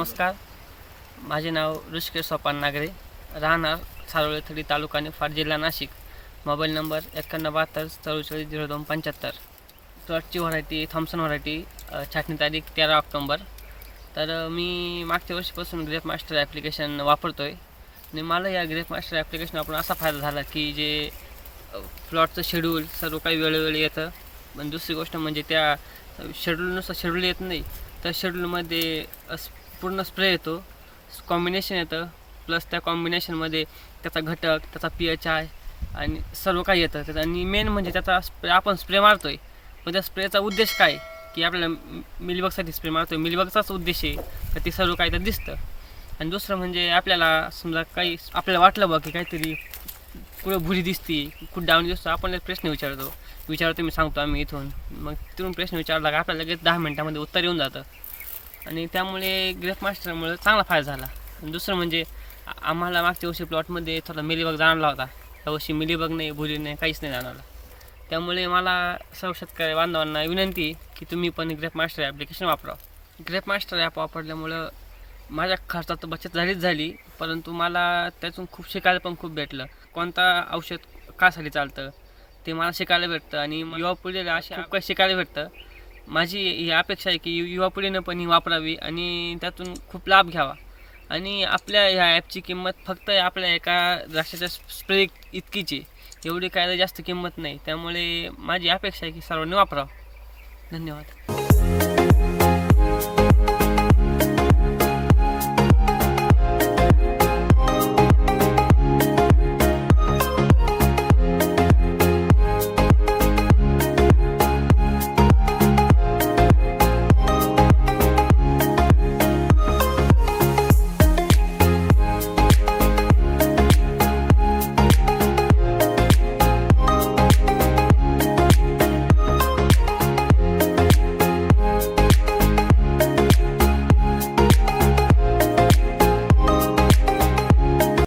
नमस्कार. माझे नाव ऋषिकेश सोपान नागरे, राहणार सारोळे थडी, तालुका निफाड, जिल्हा नाशिक. Mobile number 9172 440275. प्लॉटची व्हरायटी थॉम्सन व्हरायटी. छाटणी तारीख 13 ऑक्टोंबर. तर मी मागच्या वर्षीपासून ग्रेप मास्टर ॲप्लिकेशन वापरतो आहे आणि मला या ग्रेप मास्टर ॲप्लिकेशन वापरून असा फायदा झाला की जे प्लॉटचं शेड्यूल सर्व काही वेळोवेळी येतं. पण दुसरी गोष्ट म्हणजे त्या शेड्यूलनुसार शेड्यूल येत नाही, तर शेड्यूलमध्ये पूर्ण स्प्रे येतो, कॉम्बिनेशन येतं, प्लस त्या कॉम्बिनेशनमध्ये त्याचा घटक, त्याचा pH आणि सर्व काही येतं त्याचं. आणि मेन म्हणजे त्याचा आपण स्प्रे मारतो आहे, पण त्या स्प्रेचा उद्देश काय की आपल्याला मिलीबगसाठी स्प्रे मारतो आहे. मिलीबगचाच उद्देश आहे तर ते सर्व काही तर दिसतं. आणि दुसरं म्हणजे आपल्याला समजा काही आपल्याला वाटलं बघ की काहीतरी कुठं भुरी दिसती, कुठं डाऊन दिसतो, आपण प्रश्न विचारतो मी सांगतो आम्ही इथून, मग तिथून प्रश्न विचारला का आपल्याला लगेच 10 मिनटामध्ये उत्तर येऊन जातं. आणि त्यामुळे ग्रेप मास्टरमुळे चांगला फायदा झाला. आणि दुसरं म्हणजे आम्हाला मागच्या वर्षी प्लॉटमध्ये थोडा मिलीबग जाणवला होता, यावर्षी मिलीबग नाही, भुरी नाही, काहीच नाही जाणवला. त्यामुळे मला सर्व शेतकरी बांधवांना विनंती की तुम्ही पण ग्रेप मास्टर ॲप्लिकेशन वापरा. ग्रेप मास्टर ॲप वापरल्यामुळं माझ्या खर्चात बचत झाली, परंतु मला त्यातून खूप शिकायला पण खूप भेटलं. कोणता औषध कासाठी चालतं ते मला शिकायला भेटतं आणि युवा पिढीला अशा खूप काही शिकायला भेटतं. माझी ही अपेक्षा आहे की युवा पिढीनं पण ही वापरावी आणि त्यातून खूप लाभ घ्यावा. आणि आपल्या ह्या ॲपची किंमत फक्त आपल्या एका द्राक्षाच्या स्प्रे इतकीच आहे, एवढी काय जास्त किंमत नाही. त्यामुळे माझी अपेक्षा आहे की सर्वांनी वापरावं. धन्यवाद.